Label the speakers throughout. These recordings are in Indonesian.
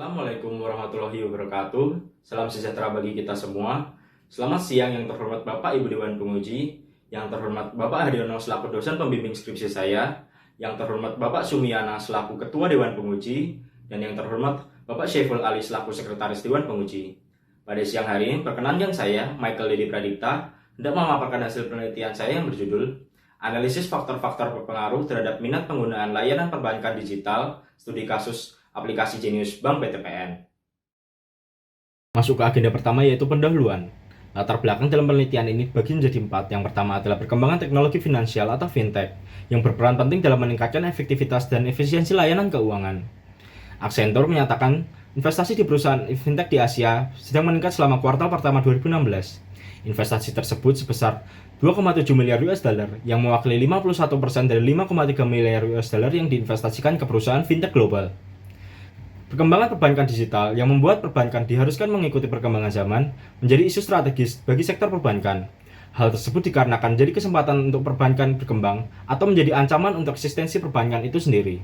Speaker 1: Assalamualaikum warahmatullahi wabarakatuh. Salam sejahtera bagi kita semua. Selamat siang yang terhormat Bapak Ibu Dewan Penguji, yang terhormat Bapak Haryono selaku dosen pembimbing skripsi saya, yang terhormat Bapak Sumiana selaku Ketua Dewan Penguji, dan yang terhormat Bapak Syaiful Ali selaku Sekretaris Dewan Penguji. Pada siang hari ini, perkenankan saya, Michael Dedi Pradipta, hendak memaparkan hasil penelitian saya yang berjudul Analisis Faktor-Faktor Berpengaruh Terhadap Minat Penggunaan Layanan Perbankan Digital, Studi Kasus Aplikasi Jenius Bank BTPN. Masuk ke agenda pertama yaitu pendahuluan. Latar belakang dalam penelitian ini bagi menjadi 4. Yang pertama adalah perkembangan teknologi finansial atau fintech yang berperan penting dalam meningkatkan efektivitas dan efisiensi layanan keuangan. Accenture menyatakan investasi di perusahaan fintech di Asia sedang meningkat selama kuartal pertama 2016. Investasi tersebut sebesar 2,7 miliar US dollar yang mewakili 51% dari 5,3 miliar US dollar yang diinvestasikan ke perusahaan fintech global. Perkembangan perbankan digital yang membuat perbankan diharuskan mengikuti perkembangan zaman menjadi isu strategis bagi sektor perbankan. Hal tersebut dikarenakan jadi kesempatan untuk perbankan berkembang atau menjadi ancaman untuk eksistensi perbankan itu sendiri.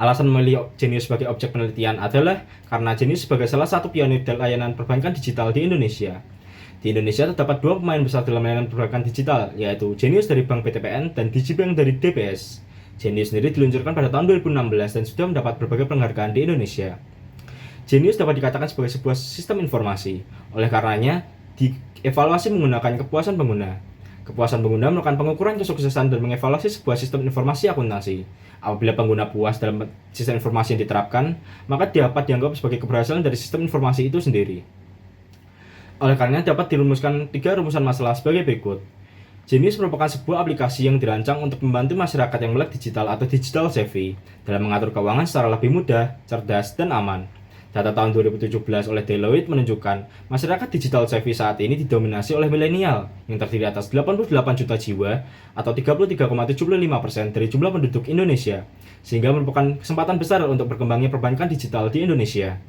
Speaker 1: Alasan memilih Jenius sebagai objek penelitian adalah karena Jenius sebagai salah satu pionir dalam layanan perbankan digital di Indonesia. Di Indonesia terdapat 2 pemain besar dalam layanan perbankan digital, yaitu Jenius dari Bank BTPN dan Digibank dari DBS. Jenius sendiri diluncurkan pada tahun 2016 dan sudah mendapat berbagai penghargaan di Indonesia. Jenius dapat dikatakan sebagai sebuah sistem informasi, oleh karenanya dievaluasi menggunakan kepuasan pengguna. Kepuasan pengguna merupakan pengukuran kesuksesan dan mengevaluasi sebuah sistem informasi akuntansi. Apabila pengguna puas dalam sistem informasi yang diterapkan, maka dapat dianggap sebagai keberhasilan dari sistem informasi itu sendiri. Oleh karenanya dapat dirumuskan 3 rumusan masalah sebagai berikut. Jenius merupakan sebuah aplikasi yang dirancang untuk membantu masyarakat yang melek digital atau digital savvy dalam mengatur keuangan secara lebih mudah, cerdas, dan aman. Data tahun 2017 oleh Deloitte menunjukkan masyarakat digital savvy saat ini didominasi oleh milenial yang terdiri atas 88 juta jiwa atau 33,75% dari jumlah penduduk Indonesia, sehingga merupakan kesempatan besar untuk berkembangnya perbankan digital di Indonesia.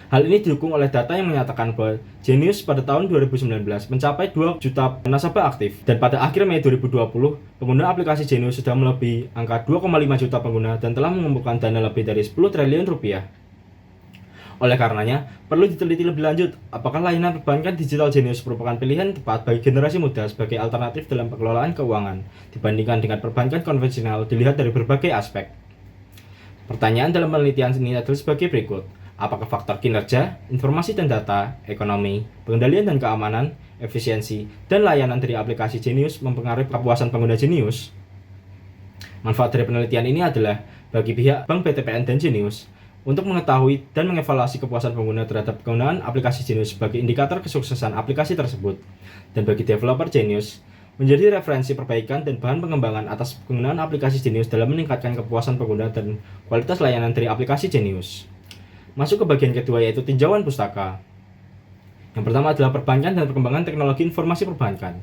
Speaker 1: Hal ini didukung oleh data yang menyatakan bahwa Jenius pada tahun 2019 mencapai 2 juta nasabah aktif, dan pada akhir Mei 2020, pengguna aplikasi Jenius sudah melebihi angka 2,5 juta pengguna dan telah mengumpulkan dana lebih dari 10 triliun rupiah. Oleh karenanya, perlu diteliti lebih lanjut apakah layanan perbankan digital Jenius merupakan pilihan tepat bagi generasi muda sebagai alternatif dalam pengelolaan keuangan dibandingkan dengan perbankan konvensional dilihat dari berbagai aspek. Pertanyaan dalam penelitian ini adalah sebagai berikut. Apakah faktor kinerja, informasi dan data, ekonomi, pengendalian dan keamanan, efisiensi, dan layanan dari aplikasi Jenius mempengaruhi kepuasan pengguna Jenius? Manfaat dari penelitian ini adalah bagi pihak Bank BTPN dan Jenius untuk mengetahui dan mengevaluasi kepuasan pengguna terhadap penggunaan aplikasi Jenius sebagai indikator kesuksesan aplikasi tersebut, dan bagi developer Jenius menjadi referensi perbaikan dan bahan pengembangan atas penggunaan aplikasi Jenius dalam meningkatkan kepuasan pengguna dan kualitas layanan dari aplikasi Jenius. Masuk ke bagian kedua yaitu tinjauan pustaka. Yang pertama adalah perbankan dan perkembangan teknologi informasi perbankan.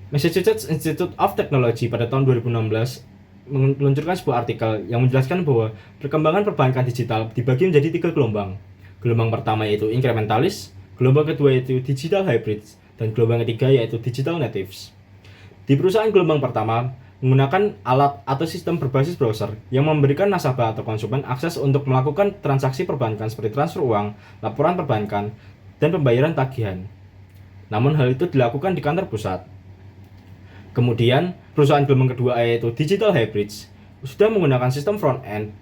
Speaker 1: Massachusetts Institute of Technology pada tahun 2016 meluncurkan sebuah artikel yang menjelaskan bahwa perkembangan perbankan digital dibagi menjadi 3 gelombang. Gelombang pertama yaitu incrementalis, gelombang kedua yaitu digital hybrids, dan gelombang ketiga yaitu digital natives. Di perusahaan gelombang pertama, menggunakan alat atau sistem berbasis browser yang memberikan nasabah atau konsumen akses untuk melakukan transaksi perbankan seperti transfer uang, laporan perbankan, dan pembayaran tagihan. Namun hal itu dilakukan di kantor pusat. Kemudian, perusahaan gelombang kedua yaitu digital hybrids sudah menggunakan sistem front-end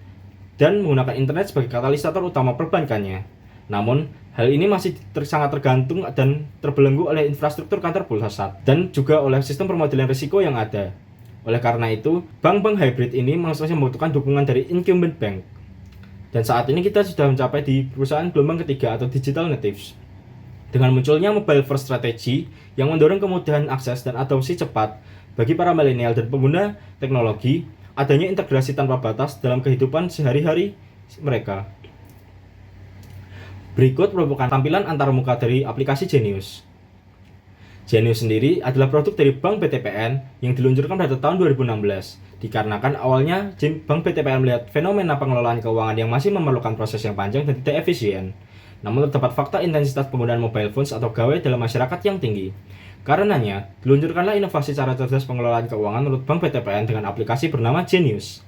Speaker 1: dan menggunakan internet sebagai katalisator utama perbankannya. Namun, hal ini masih sangat tergantung dan terbelenggu oleh infrastruktur kantor pusat dan juga oleh sistem pemodelan risiko yang ada. Oleh karena itu, bank-bank hybrid ini masih membutuhkan dukungan dari incumbent bank. Dan saat ini kita sudah mencapai di perusahaan gelombang ketiga atau digital natives. Dengan munculnya mobile first strategy yang mendorong kemudahan akses dan adopsi cepat bagi para milenial dan pengguna teknologi, adanya integrasi tanpa batas dalam kehidupan sehari-hari mereka. Berikut merupakan tampilan antarmuka dari aplikasi Jenius. Jenius sendiri adalah produk dari Bank BTPN yang diluncurkan pada tahun 2016. Dikarenakan awalnya Bank BTPN melihat fenomena pengelolaan keuangan yang masih memerlukan proses yang panjang dan tidak efisien. Namun terdapat fakta intensitas penggunaan mobile phones atau gawai dalam masyarakat yang tinggi. Karenanya, diluncurkanlah inovasi cara cerdas pengelolaan keuangan menurut Bank BTPN dengan aplikasi bernama Jenius.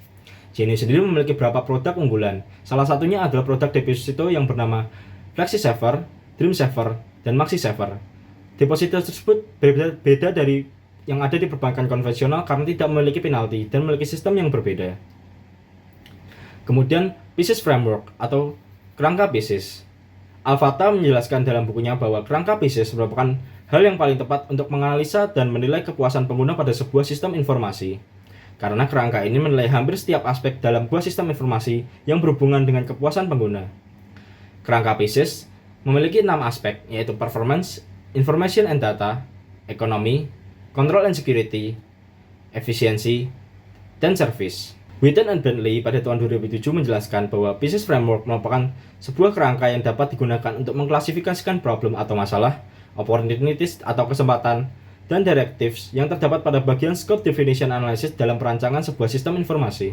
Speaker 1: Genius sendiri memiliki beberapa produk unggulan. Salah satunya adalah produk deposito yang bernama FlexiSaver, DreamSaver, dan MaxiSaver. Deposito tersebut beda dari yang ada di perbankan konvensional karena tidak memiliki penalti dan memiliki sistem yang berbeda. Kemudian, Pisces Framework atau kerangka Pisces. Alfata menjelaskan dalam bukunya bahwa kerangka Pisces merupakan hal yang paling tepat untuk menganalisa dan menilai kepuasan pengguna pada sebuah sistem informasi. Karena kerangka ini menilai hampir setiap aspek dalam sebuah sistem informasi yang berhubungan dengan kepuasan pengguna. Kerangka Pisces memiliki 6 aspek, yaitu performance, information and data, ekonomi, control and security, efisiensi, dan service. Witten and Bentley pada tahun 2007 menjelaskan bahwa Pisces Framework merupakan sebuah kerangka yang dapat digunakan untuk mengklasifikasikan problem atau masalah, opportunities atau kesempatan, dan directives yang terdapat pada bagian scope definition analysis dalam perancangan sebuah sistem informasi.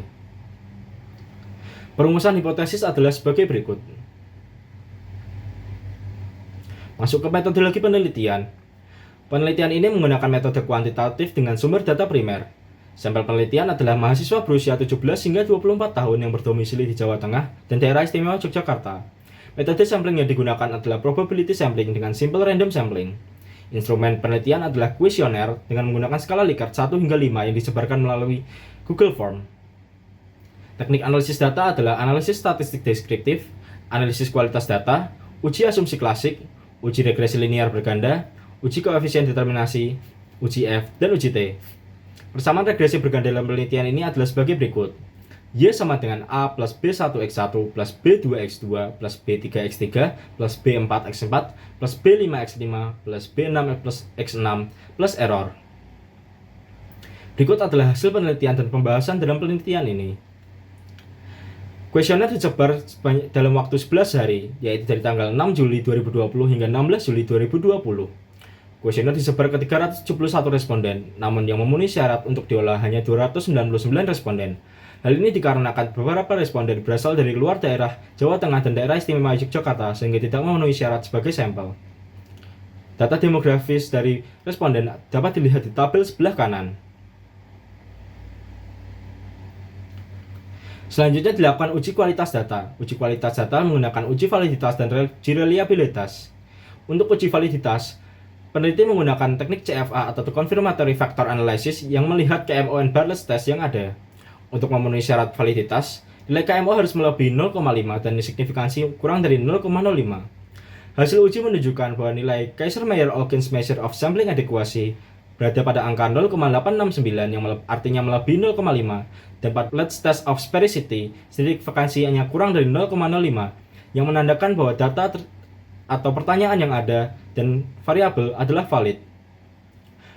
Speaker 1: Perumusan hipotesis adalah sebagai berikut. Masuk ke metodologi penelitian. Penelitian ini menggunakan metode kuantitatif dengan sumber data primer. Sampel penelitian adalah mahasiswa berusia 17 hingga 24 tahun yang berdomisili di Jawa Tengah dan daerah istimewa Yogyakarta. Metode sampling yang digunakan adalah probability sampling dengan simple random sampling. Instrumen penelitian adalah kuesioner dengan menggunakan skala Likert 1 hingga 5 yang disebarkan melalui Google Form. Teknik analisis data adalah analisis statistik deskriptif, analisis kualitas data, uji asumsi klasik, uji regresi linear berganda, uji koefisien determinasi, uji F, dan uji T. Persamaan regresi berganda dalam penelitian ini adalah sebagai berikut. Y sama dengan A plus B1X1 plus B2X2 plus B3X3 plus B4X4 plus B5X5 plus B6X6 plus error. Berikut adalah hasil penelitian dan pembahasan dalam penelitian ini. Kuesioner disebar dalam waktu 11 hari, yaitu dari tanggal 6 Juli 2020 hingga 16 Juli 2020. Kuesioner disebar ke 371 responden, namun yang memenuhi syarat untuk diolah hanya 299 responden. Hal ini dikarenakan beberapa responden berasal dari luar daerah Jawa Tengah dan daerah istimewa Yogyakarta sehingga tidak memenuhi syarat sebagai sampel. Data demografis dari responden dapat dilihat di tabel sebelah kanan. Selanjutnya dilakukan uji kualitas data. Uji kualitas data menggunakan uji validitas dan uji reliabilitas. Untuk uji validitas, peneliti menggunakan teknik CFA atau Confirmatory Factor Analysis yang melihat KMO and Bartlett's test yang ada. Untuk memenuhi syarat validitas, nilai KMO harus melebihi 0,5 dan signifikansi kurang dari 0,05. Hasil uji menunjukkan bahwa nilai Kaiser-Meyer-Oakins Measure of Sampling Adequacy berada pada angka 0,869 yang artinya melebihi 0,5 dan Bartlett's Test of Sphericity signifikansi hanya kurang dari 0,05 yang menandakan bahwa data atau pertanyaan yang ada dan variabel adalah valid.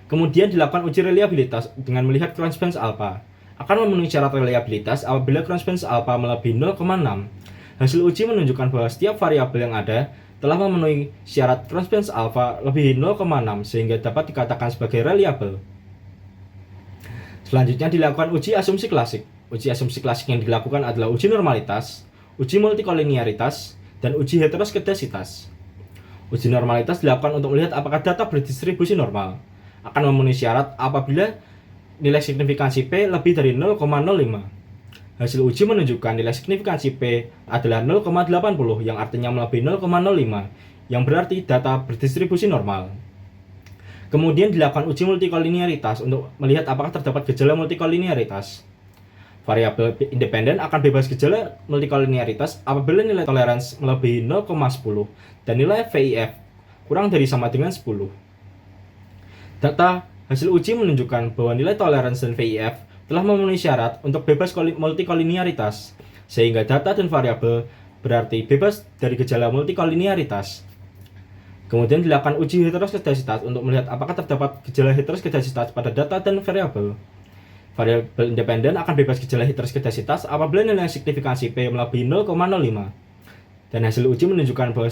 Speaker 1: Kemudian dilakukan uji reliabilitas dengan melihat cross-bench alpha. Akan memenuhi syarat reliabilitas apabila cross-bench alpha melebihi 0,6. Hasil uji menunjukkan bahwa setiap variabel yang ada telah memenuhi syarat cross-bench alpha lebih 0,6 sehingga dapat dikatakan sebagai reliable. Selanjutnya dilakukan uji asumsi klasik. Uji asumsi klasik yang dilakukan adalah uji normalitas, uji multikolinearitas, dan uji heteroskedasitas. Uji normalitas dilakukan untuk melihat apakah data berdistribusi normal. Akan memenuhi syarat apabila nilai signifikansi P lebih dari 0,05. Hasil uji menunjukkan nilai signifikansi P adalah 0,80 yang artinya melebihi 0,05, yang berarti data berdistribusi normal. Kemudian dilakukan uji multikolinearitas untuk melihat apakah terdapat gejala multikolinearitas. Variabel independen akan bebas gejala multikolinearitas apabila nilai toleransi melebihi 0,10 dan nilai VIF kurang dari sama dengan 10. Data hasil uji menunjukkan bahwa nilai toleransi dan VIF telah memenuhi syarat untuk bebas multikolinearitas, sehingga data dan variabel berarti bebas dari gejala multikolinearitas. Kemudian dilakukan uji heteroskedasitas untuk melihat apakah terdapat gejala heteroskedasitas pada data dan variabel. Variabel independen akan bebas gejala heteroskedasitas apabila nilai signifikansi P melebihi 0,05. Dan hasil uji menunjukkan bahwa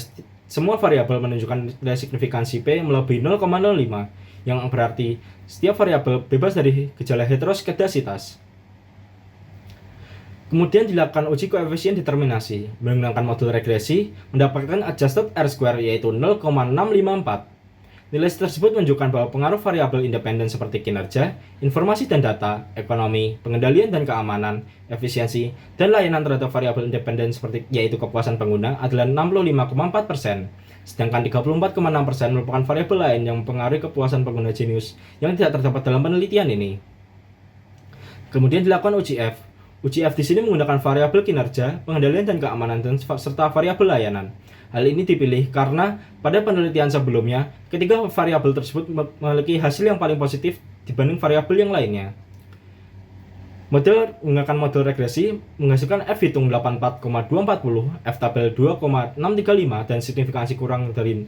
Speaker 1: semua variabel menunjukkan nilai signifikansi P melebihi 0,05, yang berarti setiap variabel bebas dari gejala heteroskedasitas. Kemudian dilakukan uji koefisien determinasi menggunakan modul regresi mendapatkan adjusted R-square yaitu 0,654. Nilai tersebut menunjukkan bahwa pengaruh variabel independen seperti kinerja, informasi dan data, ekonomi, pengendalian dan keamanan, efisiensi, dan layanan terhadap variabel independen seperti yaitu kepuasan pengguna adalah 65,4%. Sedangkan 34,6% merupakan variabel lain yang mempengaruhi kepuasan pengguna Genius yang tidak terdapat dalam penelitian ini. Kemudian dilakukan uji F. Uji F di sini menggunakan variabel kinerja, pengendalian dan keamanan serta variabel layanan. Hal ini dipilih karena pada penelitian sebelumnya, ketiga variabel tersebut memiliki hasil yang paling positif dibanding variabel yang lainnya. Model menggunakan model regresi menghasilkan F hitung 84,240, F tabel 2,635 dan signifikansi kurang dari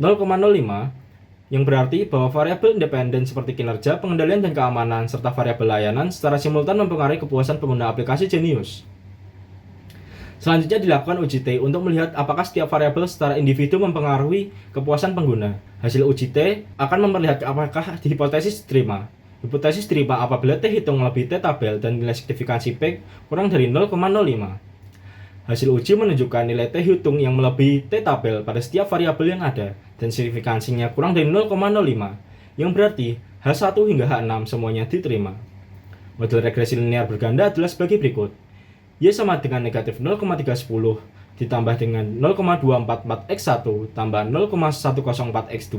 Speaker 1: 0,05, yang berarti bahwa variabel independen seperti kinerja, pengendalian dan keamanan serta variabel layanan secara simultan mempengaruhi kepuasan pengguna aplikasi Genius. Selanjutnya dilakukan uji T untuk melihat apakah setiap variabel secara individu mempengaruhi kepuasan pengguna. Hasil uji T akan memperlihatkan apakah hipotesis diterima. Hipotesis diterima apabila T hitung lebih T tabel dan nilai signifikansi P kurang dari 0,05. Hasil uji menunjukkan nilai T hitung yang melebihi T tabel pada setiap variabel yang ada dan signifikansinya kurang dari 0,05, yang berarti H1 hingga H6 semuanya diterima. Model regresi linear berganda adalah sebagai berikut. Y sama dengan negatif 0,310 ditambah dengan 0,244x1 tambah 0,104x2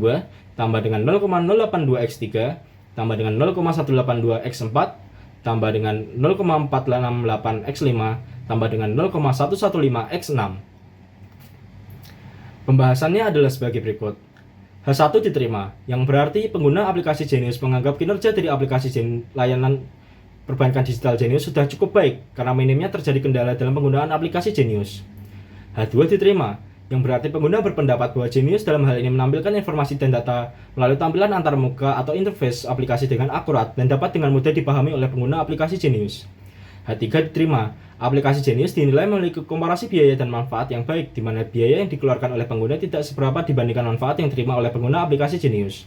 Speaker 1: tambah dengan 0,082x3 tambah dengan 0,182x4 tambah dengan 0,468x5 tambah dengan 0,115x6. Pembahasannya adalah sebagai berikut. H1 diterima, yang berarti pengguna aplikasi Genius menganggap kinerja dari aplikasi layanan perbankan digital Genius sudah cukup baik karena minimnya terjadi kendala dalam penggunaan aplikasi Genius. H2 diterima, yang berarti pengguna berpendapat bahwa Genius dalam hal ini menampilkan informasi dan data melalui tampilan antarmuka atau interface aplikasi dengan akurat dan dapat dengan mudah dipahami oleh pengguna aplikasi Genius. H3 diterima, aplikasi Genius dinilai memiliki komparasi biaya dan manfaat yang baik, di mana biaya yang dikeluarkan oleh pengguna tidak seberapa dibandingkan manfaat yang diterima oleh pengguna aplikasi Genius.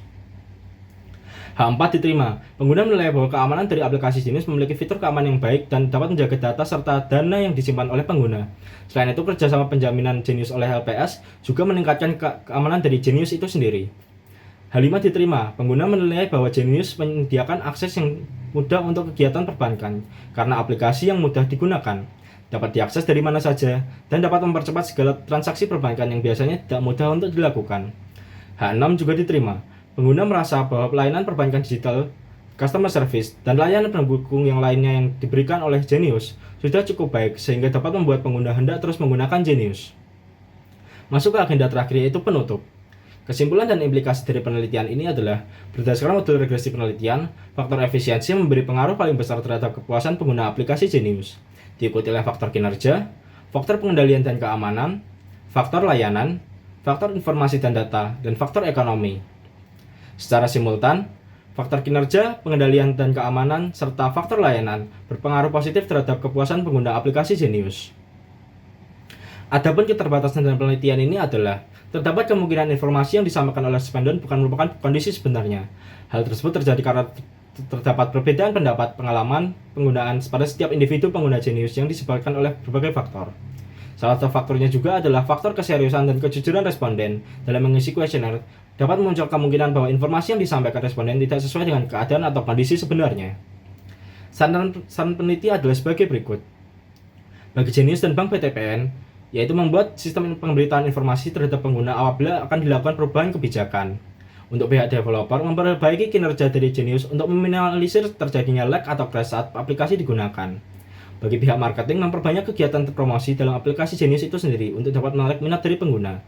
Speaker 1: H4 diterima, pengguna menilai bahwa keamanan dari aplikasi Genius memiliki fitur keamanan yang baik dan dapat menjaga data serta dana yang disimpan oleh pengguna. Selain itu, kerjasama penjaminan Genius oleh LPS juga meningkatkan keamanan dari Genius itu sendiri. H5 diterima, pengguna menilai bahwa Genius menyediakan akses yang mudah untuk kegiatan perbankan karena aplikasi yang mudah digunakan, dapat diakses dari mana saja, dan dapat mempercepat segala transaksi perbankan yang biasanya tidak mudah untuk dilakukan. H6 juga diterima, pengguna merasa bahwa pelayanan perbankan digital, customer service, dan layanan pendukung yang lainnya yang diberikan oleh Genius sudah cukup baik sehingga dapat membuat pengguna hendak terus menggunakan Genius. Masuk ke agenda terakhir yaitu penutup. Kesimpulan dan implikasi dari penelitian ini adalah, berdasarkan model regresi penelitian, faktor efisiensi memberi pengaruh paling besar terhadap kepuasan pengguna aplikasi Genius, diikuti oleh faktor kinerja, faktor pengendalian dan keamanan, faktor layanan, faktor informasi dan data, dan faktor ekonomi. Secara simultan, faktor kinerja, pengendalian dan keamanan, serta faktor layanan berpengaruh positif terhadap kepuasan pengguna aplikasi Genius. Adapun keterbatasan dalam penelitian ini adalah, terdapat kemungkinan informasi yang disampaikan oleh respondent bukan merupakan kondisi sebenarnya. Hal tersebut terjadi karena terdapat perbedaan pendapat pengalaman penggunaan pada setiap individu pengguna Genius yang disebabkan oleh berbagai faktor. Salah satu faktornya juga adalah faktor keseriusan dan kejujuran responden dalam mengisi kuesioner dapat muncul kemungkinan bahwa informasi yang disampaikan responden tidak sesuai dengan keadaan atau kondisi sebenarnya. Saran peneliti adalah sebagai berikut. Bagi Genius dan Bank BTPN, yaitu membuat sistem pemberitaan informasi terhadap pengguna apabila akan dilakukan perubahan kebijakan. Untuk pihak developer, memperbaiki kinerja dari Genius untuk meminimalisir terjadinya lag atau crash saat aplikasi digunakan. Bagi pihak marketing, memperbanyak kegiatan promosi dalam aplikasi Genius itu sendiri untuk dapat menarik minat dari pengguna.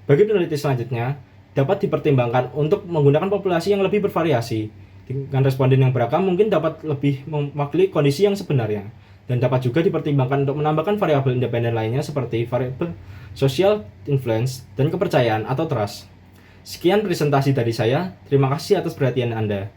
Speaker 1: Bagi peneliti selanjutnya, dapat dipertimbangkan untuk menggunakan populasi yang lebih bervariasi. Dengan responden yang beragam mungkin dapat lebih mewakili kondisi yang sebenarnya. Dan dapat juga dipertimbangkan untuk menambahkan variabel independen lainnya seperti variabel social influence dan kepercayaan atau trust. Sekian presentasi dari saya, terima kasih atas perhatian Anda.